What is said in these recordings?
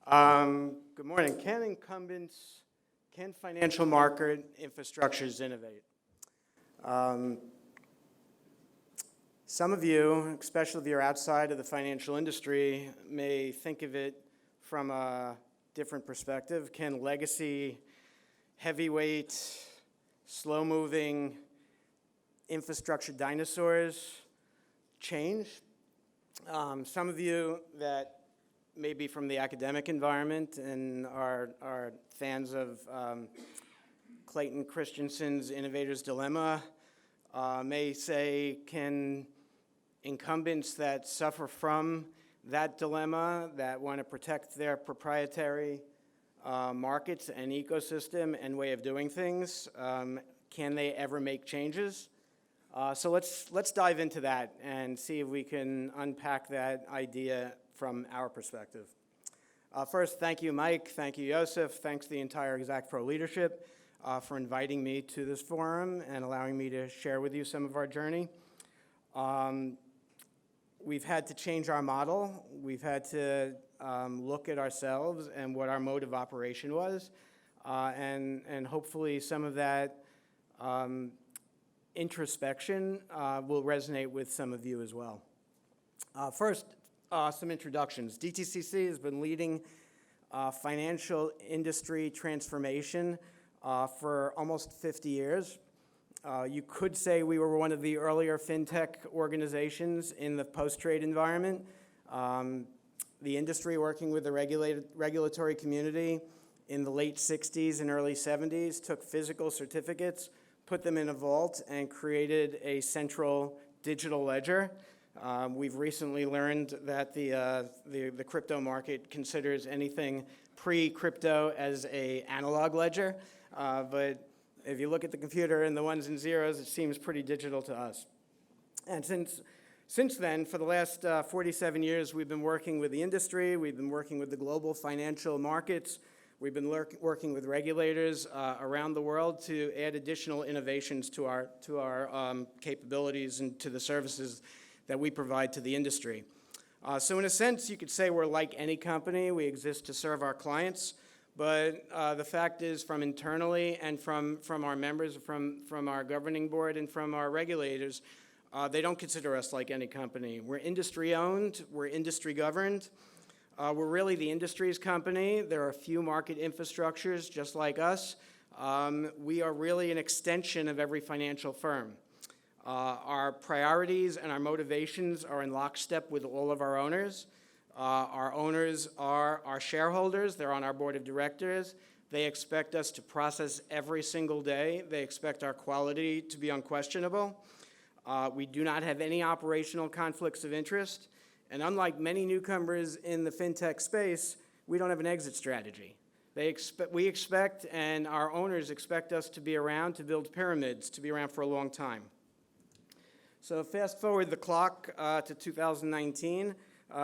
Good morning. Can financial market infrastructures innovate? Some of you, especially if you're outside of the financial industry, may think of it from a different perspective. Can legacy, heavyweight, slow-moving infrastructure dinosaurs change? Some of you that may be from the academic environment and are fans of Clayton Christensen's Innovator's Dilemma may say, can incumbents that suffer from that dilemma, that want to protect their proprietary markets and ecosystem and way of doing things, can they ever make changes? So let's dive into that and see if we can unpack that idea from our perspective. First, thank you, Mike. Thank you, Joseph. Thanks to the entire Exactpro leadership for inviting me to this forum and allowing me to share with you some of our journey. We've had to change our model. We've had to look at ourselves and what our mode of operation was, and hopefully some of that introspection will resonate with some of you as well. First, some introductions. DTCC has been leading financial industry transformation for almost 50 years. You could say we were one of the earlier FinTech organizations in the post-trade environment. The industry, working with the regulatory community in the late 60s and early 70s, took physical certificates, put them in a vault, and created a central digital ledger. We've recently learned that the crypto market considers anything pre-crypto as an analog ledger, but if you look at the computer and the ones and zeros, it seems pretty digital to us. And since then, for the last 47 years, we've been working with the industry, we've been working with the global financial markets, we've been working with regulators around the world to add additional innovations to our capabilities and to the services that we provide to the industry. So in a sense, you could say we're like any company. We exist to serve our clients, but the fact is, from internally and from our members, from our governing board and from our regulators, they don't consider us like any company. We're industry-owned, we're industry-governed. We're really the industry's company. There are a few market infrastructures just like us. We are really an extension of every financial firm. Our priorities and our motivations are in lockstep with all of our owners. Our owners are our shareholders. They're on our board of directors. They expect us to process every single day. They expect our quality to be unquestionable. We do not have any operational conflicts of interest. And unlike many newcomers in the FinTech space, we don't have an exit strategy. We expect, and our owners expect us to be around to build pyramids, to be around for a long time. So fast forward the clock to 2019.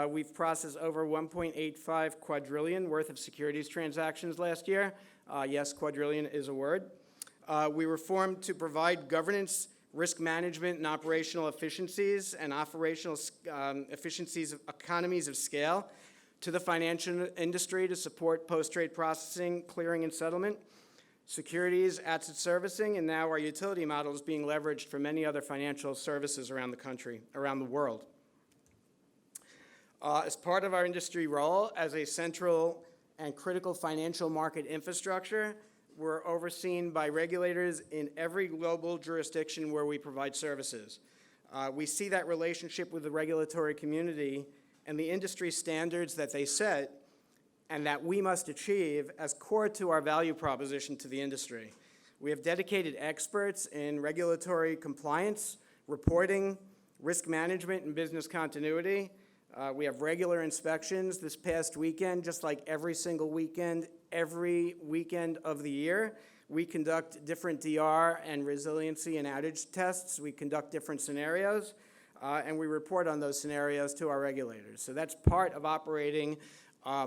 We've processed over 1.85 quadrillion worth of securities transactions last year. Yes, quadrillion is a word. We were formed to provide governance, risk management, and operational efficiencies and economies of scale to the financial industry to support post-trade processing, clearing, and settlement, securities, asset servicing, and now our utility model is being leveraged for many other financial services around the country, around the world. As part of our industry role as a central and critical financial market infrastructure, we're overseen by regulators in every global jurisdiction where we provide services. We see that relationship with the regulatory community and the industry standards that they set and that we must achieve as core to our value proposition to the industry. We have dedicated experts in regulatory compliance, reporting, risk management, and business continuity. We have regular inspections this past weekend, just like every single weekend, every weekend of the year. We conduct different DR and resiliency and outage tests. We conduct different scenarios, and we report on those scenarios to our regulators. So that's part of operating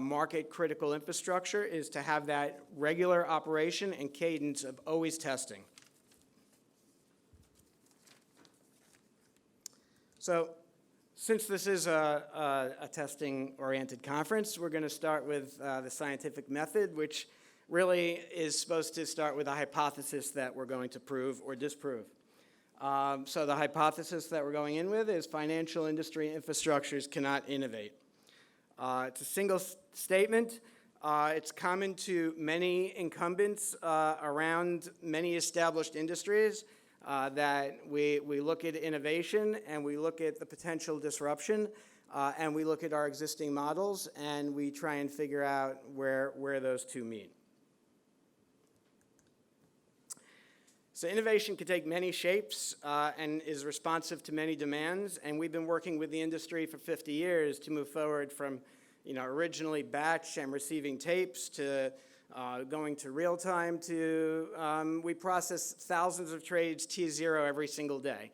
market critical infrastructure, is to have that regular operation and cadence of always testing. So Since this is a testing-oriented conference, we're going to start with the scientific method, which really is supposed to start with a hypothesis that we're going to prove or disprove. So the hypothesis that we're going in with is financial industry infrastructures cannot innovate. It's a single statement. It's common to many incumbents around many established industries that we look at innovation and we look at the potential disruption and we look at our existing models and we try and figure out where those two meet. So innovation can take many shapes and is responsive to many demands, and we've been working with the industry for 50 years to move forward from originally batch and receiving tapes to going to real time to we process thousands of trades T0 every single day.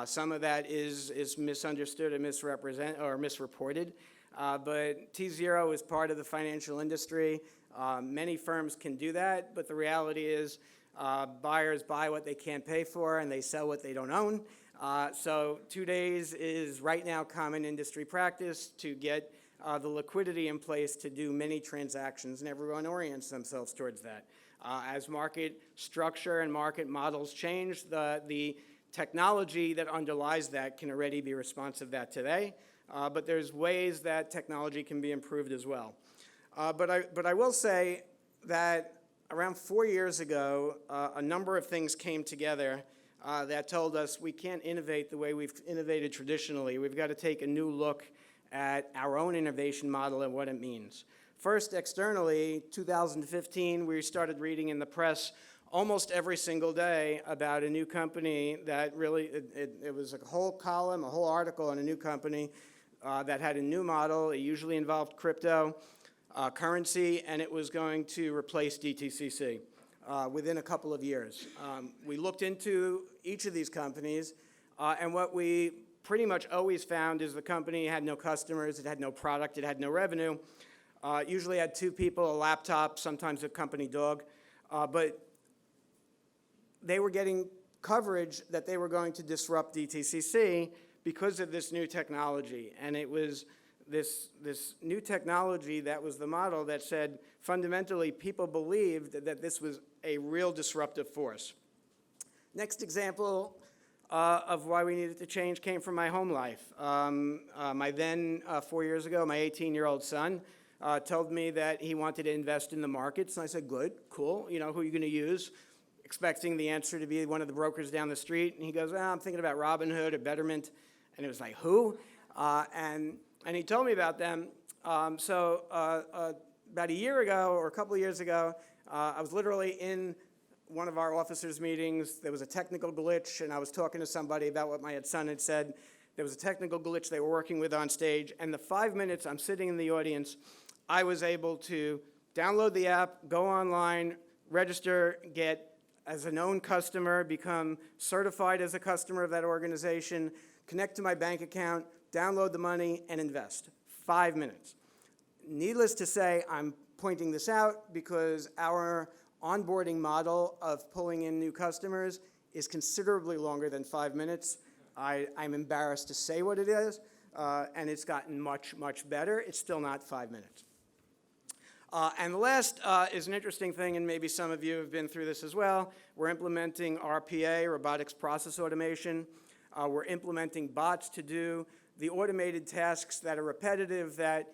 Some of that is misunderstood and misreported, but T0 is part of the financial industry. Many firms can do that, but the reality is buyers buy what they can't pay for and they sell what they don't own. So 2 days is right now common industry practice to get the liquidity in place to do many transactions, and everyone orients themselves towards that. As market structure and market models change, the technology that underlies that can already be responsive to that today, but there's ways that technology can be improved as well. But I will say that around 4 years ago, a number of things came together that told us we can't innovate the way we've innovated traditionally. We've got to take a new look at our own innovation model and what it means. First, externally, 2015, we started reading in the press almost every single day about a new company that really, it was a whole column, a whole article on a new company that had a new model. It usually involved crypto currency, and it was going to replace DTCC within a couple of years. We looked into each of these companies, and what we pretty much always found is the company had no customers, it had no product, it had no revenue. Usually had 2 people, a laptop, sometimes a company dog, but they were getting coverage that they were going to disrupt DTCC because of this new technology. And it was this new technology that was the model that said fundamentally people believed that this was a real disruptive force. Next example of why we needed to change came from my home life. My then, 4 years ago, my 18-year-old son told me that he wanted to invest in the markets, and I said, good, cool, who are you going to use? Expecting the answer to be one of the brokers down the street, and he goes, I'm thinking about Robinhood or Betterment, and it was like, who? And he told me about them. So about a year ago, or a couple of years ago, I was literally in one of our officers' meetings. There was a technical glitch, and I was talking to somebody about what my son had said. There was a technical glitch they were working with on stage, and the 5 minutes I'm sitting in the audience, I was able to download the app, go online, register, get as a known customer, become certified as a customer of that organization, connect to my bank account, download the money, and invest. 5 minutes. Needless to say, I'm pointing this out because our onboarding model of pulling in new customers is considerably longer than 5 minutes. I'm embarrassed to say what it is, and it's gotten much, much better. It's still not 5 minutes. And the last is an interesting thing, and maybe some of you have been through this as well. We're implementing RPA, robotics process automation. We're implementing bots to do the automated tasks that are repetitive that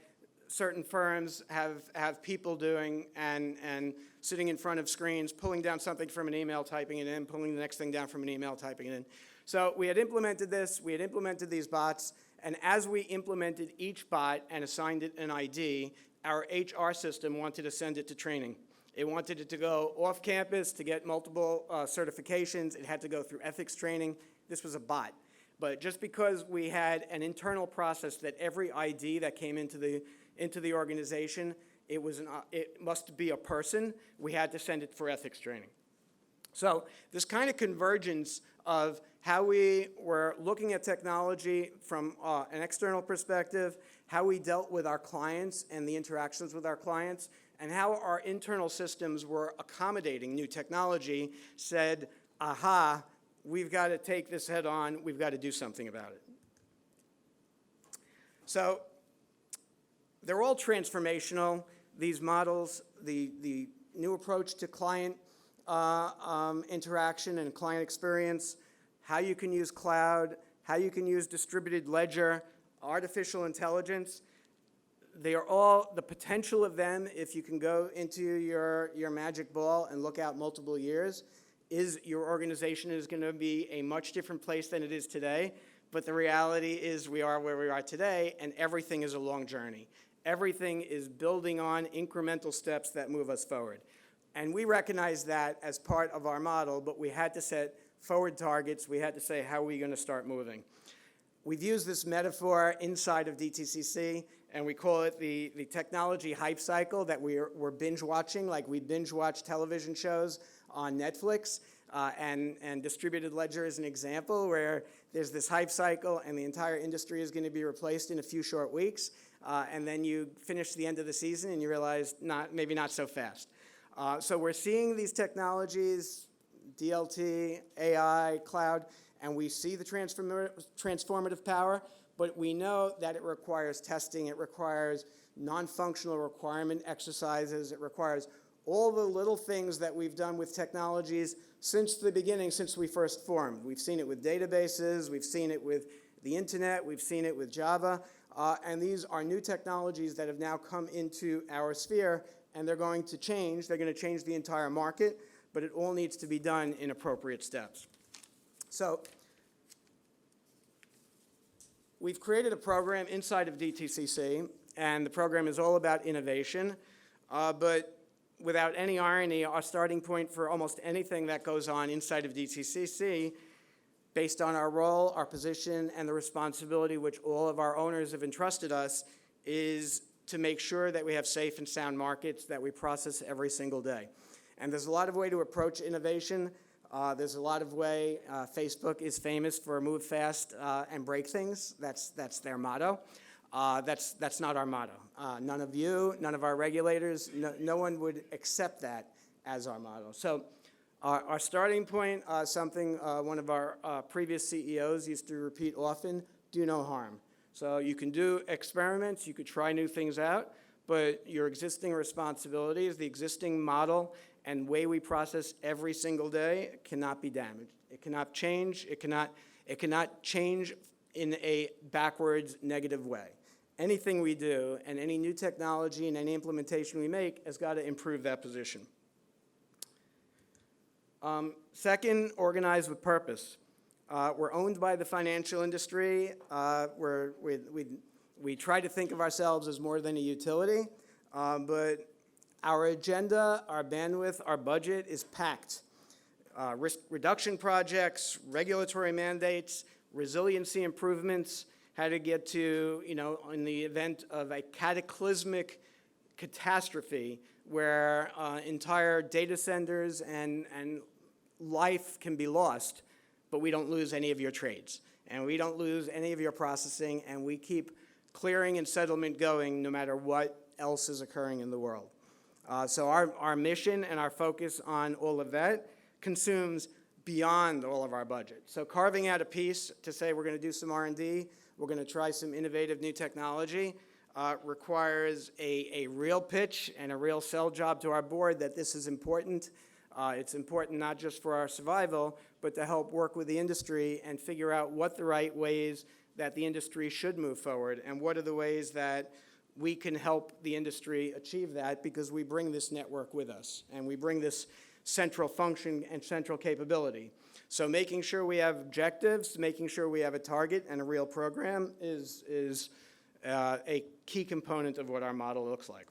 certain firms have people doing and sitting in front of screens, pulling down something from an email, typing it in, pulling the next thing down from an email, typing it in. So we had implemented this, we had implemented these bots, and as we implemented each bot and assigned it an ID, our HR system wanted to send it to training. It wanted it to go off campus to get multiple certifications. It had to go through ethics training. This was a bot. But just because we had an internal process that every ID that came into the organization, it must be a person, we had to send it for ethics training. So this kind of convergence of how we were looking at technology from an external perspective, how we dealt with our clients and the interactions with our clients, and how our internal systems were accommodating new technology said, aha, we've got to take this head on, we've got to do something about it. So they're all transformational. These models, the new approach to client interaction and client experience, how you can use cloud, how you can use distributed ledger, artificial intelligence. They are all, the potential of them, if you can go into your magic ball and look out multiple years, is your organization is going to be a much different place than it is today. But the reality is we are where we are today, and everything is a long journey. Everything is building on incremental steps that move us forward. And we recognize that as part of our model, but we had to set forward targets. We had to say, how are we going to start moving? We've used this metaphor inside of DTCC, and we call it the technology hype cycle that we're binge watching, like we binge watch television shows on Netflix. And distributed ledger is an example where there's this hype cycle and the entire industry is going to be replaced in a few short weeks. And then you finish the end of the season and you realize maybe not so fast. So we're seeing these technologies, DLT, AI, cloud, and we see the transformative power, but we know that it requires testing, it requires non-functional requirement exercises, it requires all the little things that we've done with technologies since the beginning, since we first formed. We've seen it with databases, we've seen it with the internet, we've seen it with Java, and these are new technologies that have now come into our sphere, and they're going to change. They're going to change the entire market, but it all needs to be done in appropriate steps. So we've created a program inside of DTCC, and the program is all about innovation, but without any irony, our starting point for almost anything that goes on inside of DTCC, based on our role, our position, and the responsibility which all of our owners have entrusted us, is to make sure that we have safe and sound markets that we process every single day. And there's a lot of way to approach innovation. There's a lot of way. Facebook is famous for move fast and break things. That's their motto. That's not our motto. None of you, none of our regulators, no one would accept that as our motto. So our starting point, something one of our previous CEOs used to repeat often, do no harm. So you can do experiments, you could try new things out, but your existing responsibilities, the existing model and way we process every single day cannot be damaged. It cannot change. It cannot change in a backwards negative way. Anything we do and any new technology and any implementation we make has got to improve that position. Second, organize with purpose. We're owned by the financial industry. We try to think of ourselves as more than a utility, but our agenda, our bandwidth, our budget is packed. Risk reduction projects, regulatory mandates, resiliency improvements, how to get to, in the event of a cataclysmic catastrophe where entire data centers and life can be lost, but we don't lose any of your trades, and we don't lose any of your processing, and we keep clearing and settlement going no matter what else is occurring in the world. So our mission and our focus on all of that consumes beyond all of our budget. So carving out a piece to say we're going to do some R&D, we're going to try some innovative new technology, requires a real pitch and a real sell job to our board that this is important. It's important not just for our survival, but to help work with the industry and figure out what the right ways that the industry should move forward and what are the ways that we can help the industry achieve that, because we bring this network with us and we bring this central function and central capability. So making sure we have objectives, making sure we have a target and a real program is a key component of what our model looks like.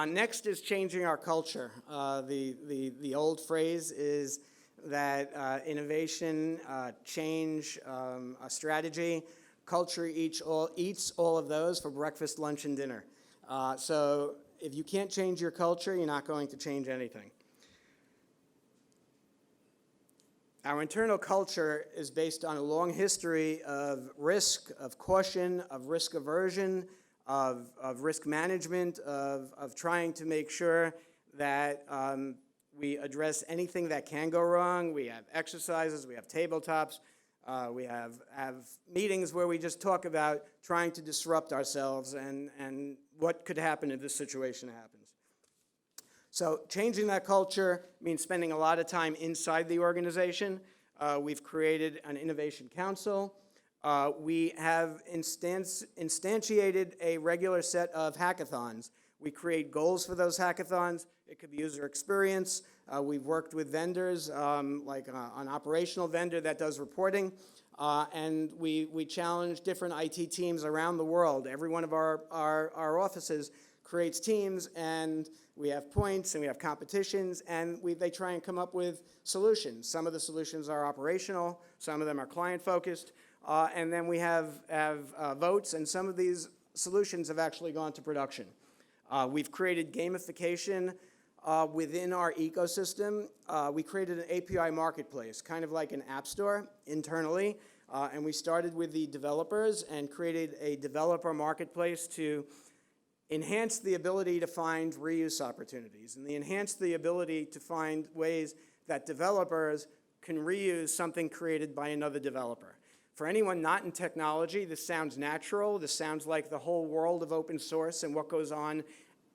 Next is changing our culture. The old phrase is that innovation, change, a strategy, culture eats all of those for breakfast, lunch, and dinner. So if you can't change your culture, you're not going to change anything. Our internal culture is based on a long history of risk, of caution, of risk aversion, of risk management, of trying to make sure that we address anything that can go wrong. We have exercises, we have tabletops, We have meetings where we just talk about trying to disrupt ourselves and what could happen if this situation happens. So changing that culture means spending a lot of time inside the organization. We've created an innovation council. We have instantiated a regular set of hackathons. We create goals for those hackathons. It could be user experience. We've worked with vendors, like an operational vendor that does reporting, and we challenge different IT teams around the world. Every one of our offices creates teams, and we have points, and we have competitions, and they try and come up with solutions. Some of the solutions are operational, some of them are client-focused, and then we have votes, and some of these solutions have actually gone to production. We've created gamification within our ecosystem. We created an API marketplace, kind of like an app store internally, and we started with the developers and created a developer marketplace to enhance the ability to find reuse opportunities and enhance the ability to find ways that developers can reuse something created by another developer. For anyone not in technology, this sounds natural. This sounds like the whole world of open source and what goes on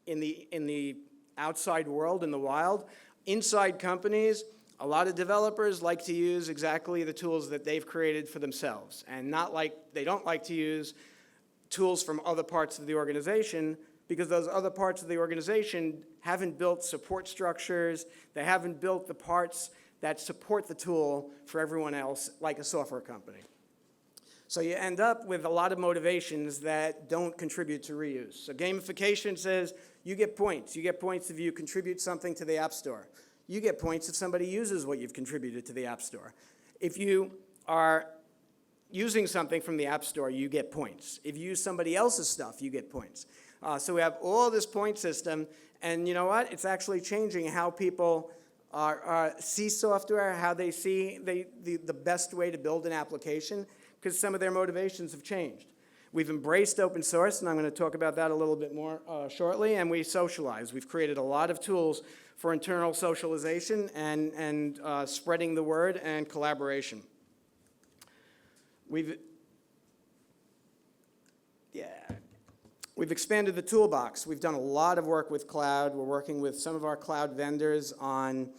in the outside world, in the wild. Inside companies, a lot of developers like to use exactly the tools that they've created for themselves, and they don't like to use tools from other parts of the organization, because those other parts of the organization haven't built support structures, they haven't built the parts that support the tool for everyone else, like a software company. So you end up with a lot of motivations that don't contribute to reuse. So gamification says you get points. You get points if you contribute something to the App Store. You get points if somebody uses what you've contributed to the App Store. If you are using something from the App Store, you get points. If you use somebody else's stuff, you get points. So we have all this point system, and you know what? It's actually changing how people see software, how they see the best way to build an application, because some of their motivations have changed. We've embraced open source, and I'm going to talk about that a little bit more shortly, and we socialize. We've created a lot of tools for internal socialization and spreading the word and collaboration. We've expanded the toolbox. We've done a lot of work with cloud. We're working with some of our cloud vendors on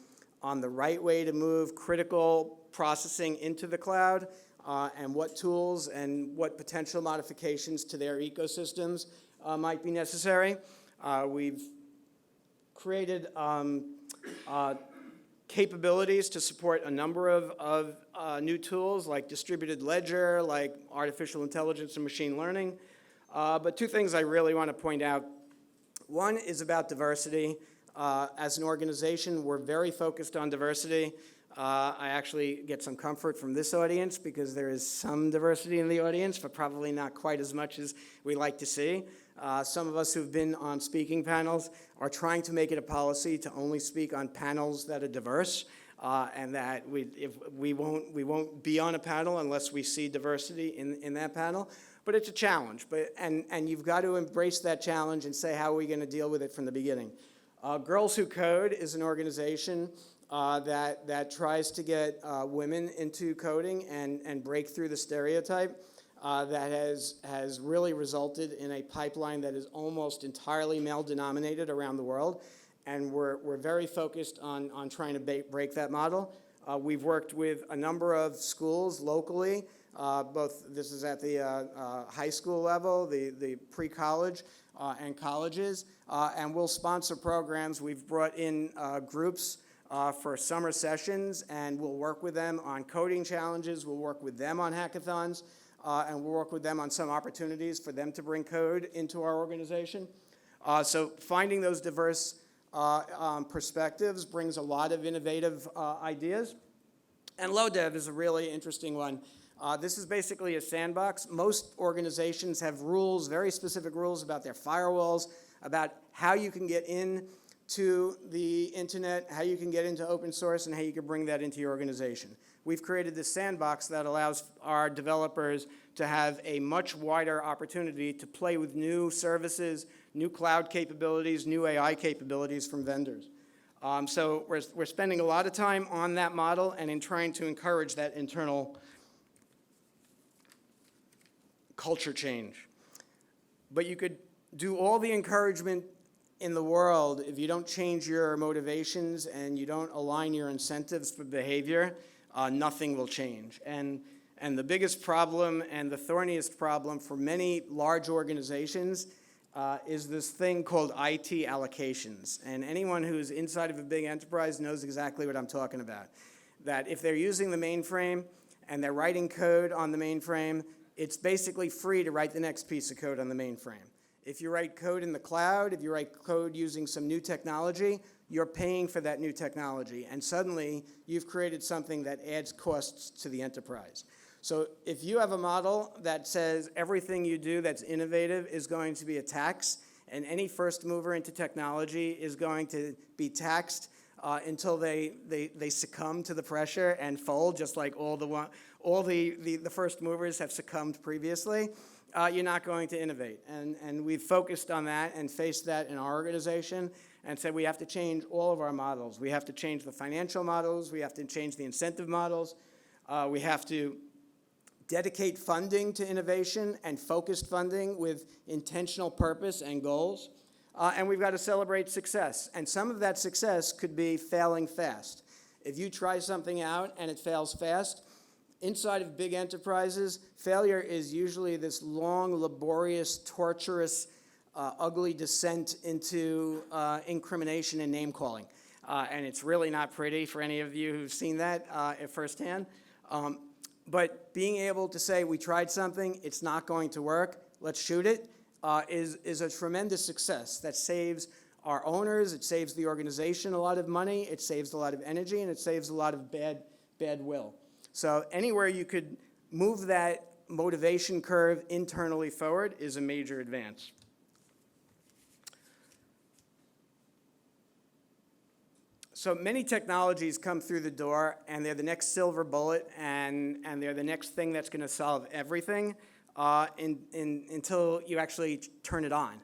the right way to move critical processing into the cloud, and what tools and what potential modifications to their ecosystems might be necessary. We've created capabilities to support a number of new tools like distributed ledger, like artificial intelligence and machine learning. But two things I really want to point out. One is about diversity. As an organization, we're very focused on diversity. I actually get some comfort from this audience because there is some diversity in the audience, but probably not quite as much as we like to see. Some of us who've been on speaking panels are trying to make it a policy to only speak on panels that are diverse, and that we won't be on a panel unless we see diversity in that panel. But it's a challenge, and you've got to embrace that challenge and say, how are we going to deal with it from the beginning? Girls Who Code is an organization that tries to get women into coding and break through the stereotype that has really resulted in a pipeline that is almost entirely male-dominated around the world. And we're very focused on trying to break that model. We've worked with a number of schools locally, this is at the high school level, the pre-college, and colleges, and we'll sponsor programs. We've brought in groups for summer sessions, and we'll work with them on coding challenges, we'll work with them on hackathons, and we'll work with them on some opportunities for them to bring code into our organization. So finding those diverse perspectives brings a lot of innovative ideas. And low dev is a really interesting one. This is basically a sandbox. Most organizations have rules, very specific rules about their firewalls, about how you can get in to the internet, how you can get into open source, and how you can bring that into your organization. We've created this sandbox that allows our developers to have a much wider opportunity to play with new services, new cloud capabilities, new AI capabilities from vendors. So we're spending a lot of time on that model and in trying to encourage that internal culture change. But you could do all the encouragement in the world, if you don't change your motivations and you don't align your incentives for behavior, nothing will change. And the biggest problem and the thorniest problem for many large organizations is this thing called IT allocations. And anyone who's inside of a big enterprise knows exactly what I'm talking about. That if they're using the mainframe and they're writing code on the mainframe, it's basically free to write the next piece of code on the mainframe. If you write code in the cloud, if you write code using some new technology, you're paying for that new technology. And suddenly, you've created something that adds costs to the enterprise. So if you have a model that says everything you do that's innovative is going to be a tax, and any first mover into technology is going to be taxed until they succumb to the pressure and fold, just like all the first movers have succumbed previously, you're not going to innovate. And we've focused on that and faced that in our organization and said we have to change all of our models. We have to change the financial models. We have to change the incentive models. We have to dedicate funding to innovation and focused funding with intentional purpose and goals. And we've got to celebrate success. And some of that success could be failing fast. If you try something out and it fails fast, inside of big enterprises, failure is usually this long, laborious, torturous, ugly descent into incrimination and name-calling. And it's really not pretty for any of you who've seen that firsthand. But being able to say, we tried something, it's not going to work, let's shoot it, is a tremendous success that saves our owners, it saves the organization a lot of money, it saves a lot of energy, and it saves a lot of bad will. So anywhere you could move that motivation curve internally forward is a major advance. So many technologies come through the door, and they're the next silver bullet, and they're the next thing that's going to solve everything until you actually turn it on.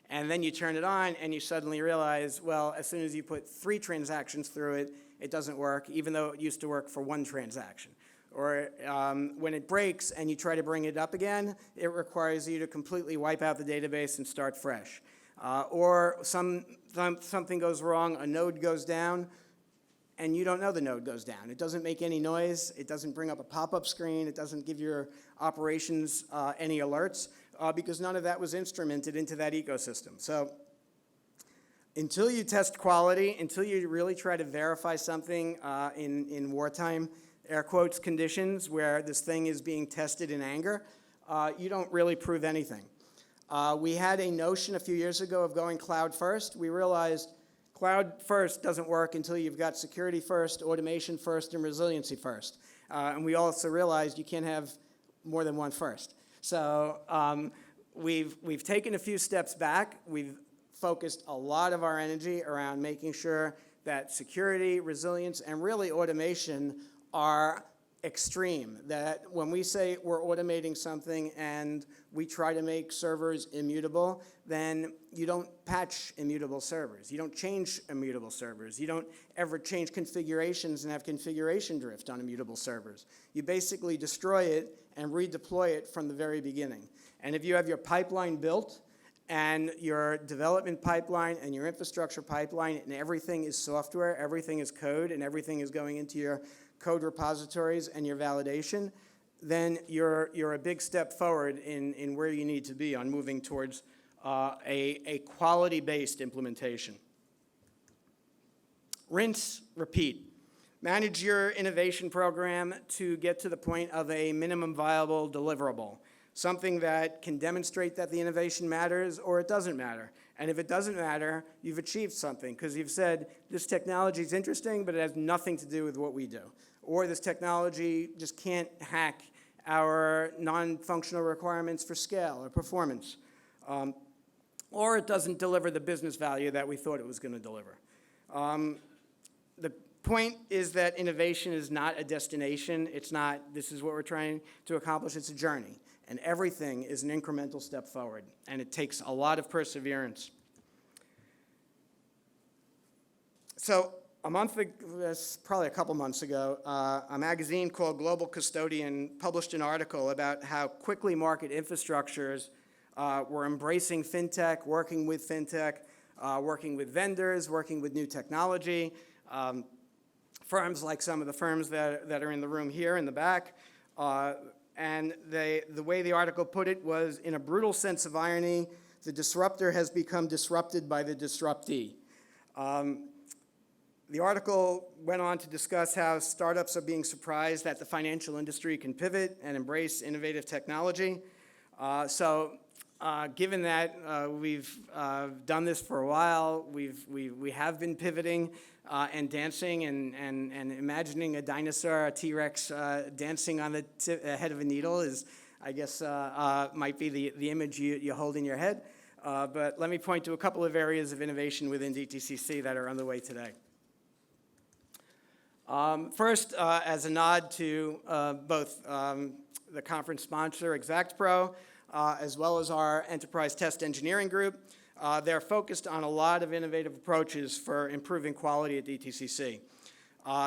And then you turn it on, and you suddenly realize, well, as soon as you put 3 transactions through it, it doesn't work, even though it used to work for 1 transaction. Or when it breaks and you try to bring it up again, it requires you to completely wipe out the database and start fresh. Or something goes wrong, a node goes down, and you don't know the node goes down. It doesn't make any noise. It doesn't bring up a pop-up screen. It doesn't give your operations any alerts because none of that was instrumented into that ecosystem. So until you test quality, until you really try to verify something in wartime, air quotes, conditions where this thing is being tested in anger, you don't really prove anything. We had a notion a few years ago of going cloud first. We realized cloud first doesn't work until you've got security first, automation first, and resiliency first. And we also realized you can't have more than one first. So we've taken a few steps back. We've focused a lot of our energy around making sure that security, resilience, and really automation are extreme. That when we say we're automating something and we try to make servers immutable, then you don't patch immutable servers. You don't change immutable servers. You don't ever change configurations and have configuration drift on immutable servers. You basically destroy it and redeploy it from the very beginning. And if you have your pipeline built and your development pipeline and your infrastructure pipeline and everything is software, everything is code, and everything is going into your code repositories and your validation, then you're a big step forward in where you need to be on moving towards a quality-based implementation. Rinse, repeat. Manage your innovation program to get to the point of a minimum viable deliverable, something that can demonstrate that the innovation matters or it doesn't matter. And if it doesn't matter, you've achieved something because you've said, this technology is interesting, but it has nothing to do with what we do. Or this technology just can't hack our non-functional requirements for scale or performance. Or it doesn't deliver the business value that we thought it was going to deliver. The point is that innovation is not a destination. It's not, this is what we're trying to accomplish. It's a journey. And everything is an incremental step forward. And it takes a lot of perseverance. So Probably a couple months ago, a magazine called Global Custodian published an article about how quickly market infrastructures were embracing FinTech, working with FinTech, working with vendors, working with new technology. Firms like some of the firms that are in the room here in the back. And the way the article put it was, in a brutal sense of irony, the disruptor has become disrupted by the disruptee. The article went on to discuss how startups are being surprised that the financial industry can pivot and embrace innovative technology. Given that we've done this for a while, we have been pivoting and dancing and imagining a dinosaur, a T-Rex dancing on the head of a needle is, I guess, might be the image you hold in your head. But let me point to a couple of areas of innovation within DTCC that are underway today. First, as a nod to both the conference sponsor, Exactpro, as well as our enterprise test engineering group, they're focused on a lot of innovative approaches for improving quality at DTCC.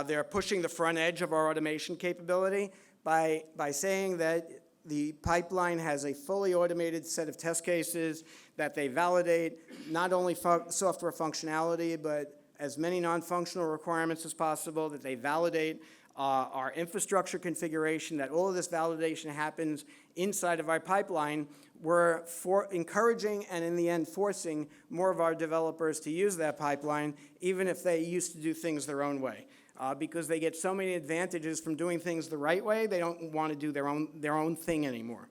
They're pushing the front edge of our automation capability by saying that the pipeline has a fully automated set of test cases that they validate not only software functionality, but as many non-functional requirements as possible, that they validate our infrastructure configuration, that all of this validation happens inside of our pipeline. We're encouraging and in the end forcing more of our developers to use that pipeline, even if they used to do things their own way. Because they get so many advantages from doing things the right way, they don't want to do their own thing anymore.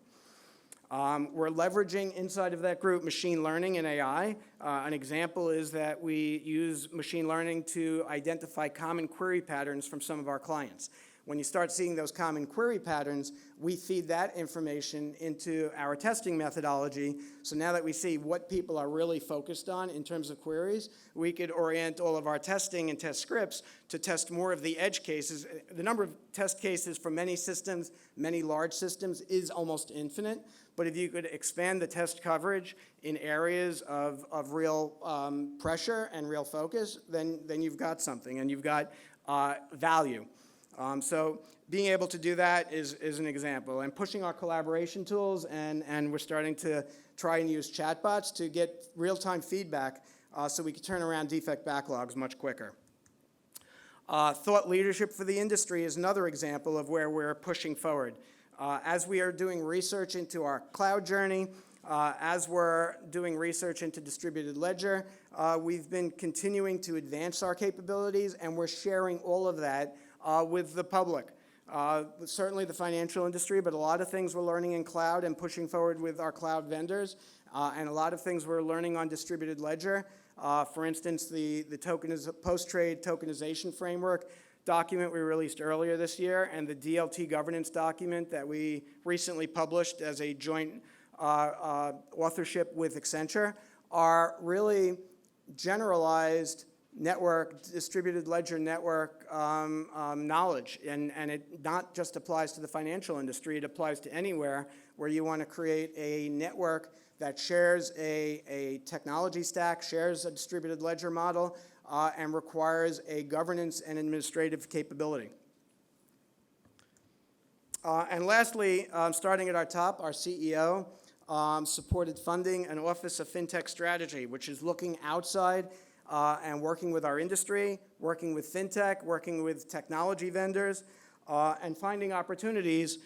We're leveraging inside of that group machine learning and AI. An example is that we use machine learning to identify common query patterns from some of our clients. When you start seeing those common query patterns, we feed that information into our testing methodology. So now that we see what people are really focused on in terms of queries, we could orient all of our testing and test scripts to test more of the edge cases. The number of test cases for many systems, many large systems, is almost infinite. But if you could expand the test coverage in areas of real pressure and real focus, then you've got something and you've got value. So being able to do that is an example. And pushing our collaboration tools, and we're starting to try and use chatbots to get real-time feedback so we can turn around defect backlogs much quicker. Thought leadership for the industry is another example of where we're pushing forward. As we are doing research into our cloud journey, as we're doing research into distributed ledger, we've been continuing to advance our capabilities, and we're sharing all of that with the public. Certainly the financial industry, but a lot of things we're learning in cloud and pushing forward with our cloud vendors, and a lot of things we're learning on distributed ledger. For instance, the post-trade tokenization framework document we released earlier this year, and the DLT governance document that we recently published as a joint authorship with Accenture are really generalized network, distributed ledger network knowledge. And it not just applies to the financial industry, it applies to anywhere where you want to create a network that shares a technology stack, shares a distributed ledger model, and requires a governance and administrative capability. And lastly, starting at our top, our CEO supported funding an Office of FinTech Strategy, which is looking outside and working with our industry, working with FinTech, working with technology vendors, and finding opportunities,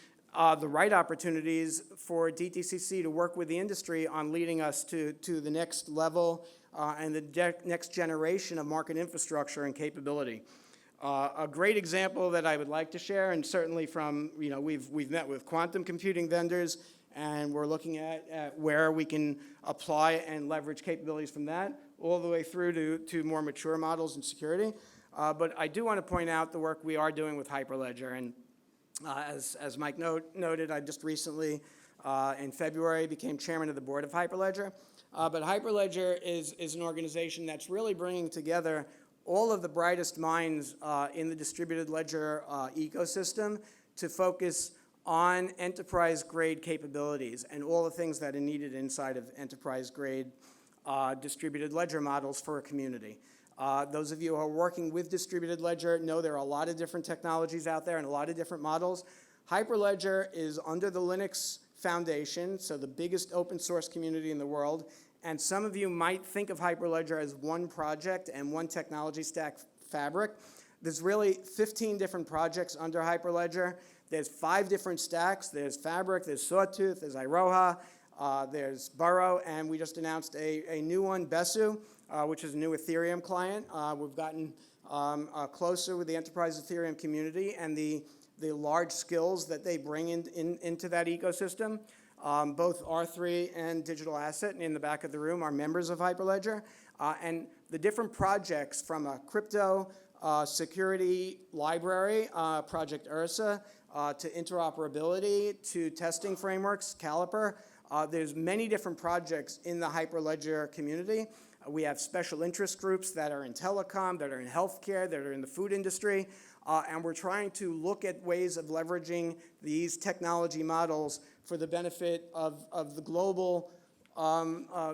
the right opportunities for DTCC to work with the industry on leading us to the next level and the next generation of market infrastructure and capability. A great example that I would like to share, and certainly from, we've met with quantum computing vendors, and we're looking at where we can apply and leverage capabilities from that, all the way through to more mature models and security. But I do want to point out the work we are doing with Hyperledger. And as Mike noted, I just recently, in February, became chairman of the board of Hyperledger. But Hyperledger is an organization that's really bringing together all of the brightest minds in the distributed ledger ecosystem to focus on enterprise-grade capabilities and all the things that are needed inside of enterprise-grade distributed ledger models for a community. Those of you who are working with distributed ledger know there are a lot of different technologies out there and a lot of different models. Hyperledger is under the Linux Foundation, so the biggest open source community in the world. And some of you might think of Hyperledger as one project and one technology stack fabric. There's really 15 different projects under Hyperledger. There's 5 different stacks. There's Fabric, there's Sawtooth, there's Iroha, there's Burrow, and we just announced a new one, Besu, which is a new Ethereum client. We've gotten closer with the enterprise Ethereum community and the large skills that they bring into that ecosystem. Both R3 and Digital Asset in the back of the room are members of Hyperledger. And the different projects from a crypto security library, Project Ursa, to interoperability, to testing frameworks, Caliper. There's many different projects in the Hyperledger community. We have special interest groups that are in telecom, that are in healthcare, that are in the food industry. And we're trying to look at ways of leveraging these technology models for the benefit of the global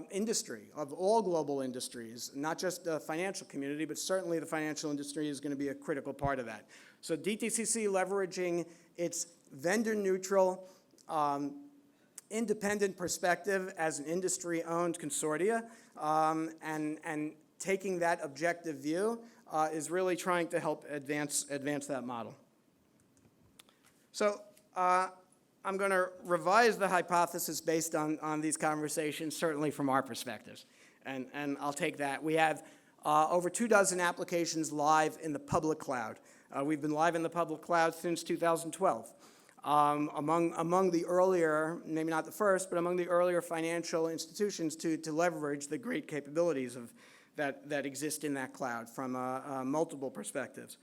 industry, of all global industries, not just the financial community, but certainly the financial industry is going to be a critical part of that. So DTCC leveraging its vendor-neutral, independent perspective as an industry-owned consortia, and taking that objective view is really trying to help advance that model. So I'm going to revise the hypothesis based on these conversations, certainly from our perspectives, and I'll take that. We have over 24 applications live in the public cloud. We've been live in the public cloud since 2012. Among the earlier, maybe not the first, but among the earlier financial institutions to leverage the great capabilities of that exist in that cloud from multiple perspectives.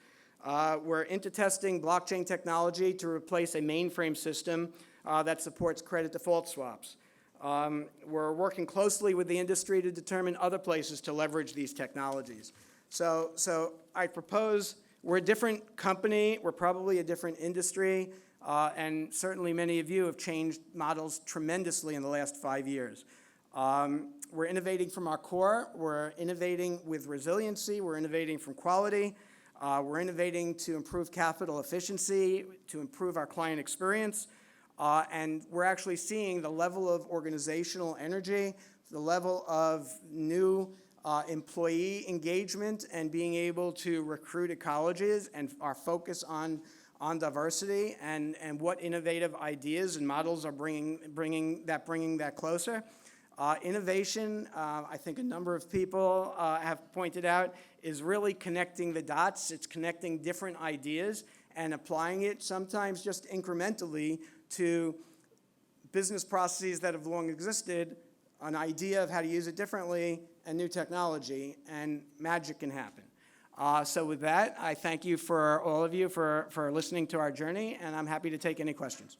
We're into testing blockchain technology to replace a mainframe system that supports credit default swaps. We're working closely with the industry to determine other places to leverage these technologies. So I propose we're a different company, we're probably a different industry, and certainly many of you have changed models tremendously in the last 5 years. We're innovating from our core, we're innovating with resiliency, we're innovating from quality, we're innovating to improve capital efficiency, to improve our client experience, and we're actually seeing the level of organizational energy, the level of new employee engagement and being able to recruit at colleges, and our focus on diversity and what innovative ideas and models are bringing that closer. Innovation, I think a number of people have pointed out, is really connecting the dots. It's connecting different ideas and applying it sometimes just incrementally to business processes that have long existed, an idea of how to use it differently, and new technology, and magic can happen. So with that, I thank you for all of you for listening to our journey, and I'm happy to take any questions.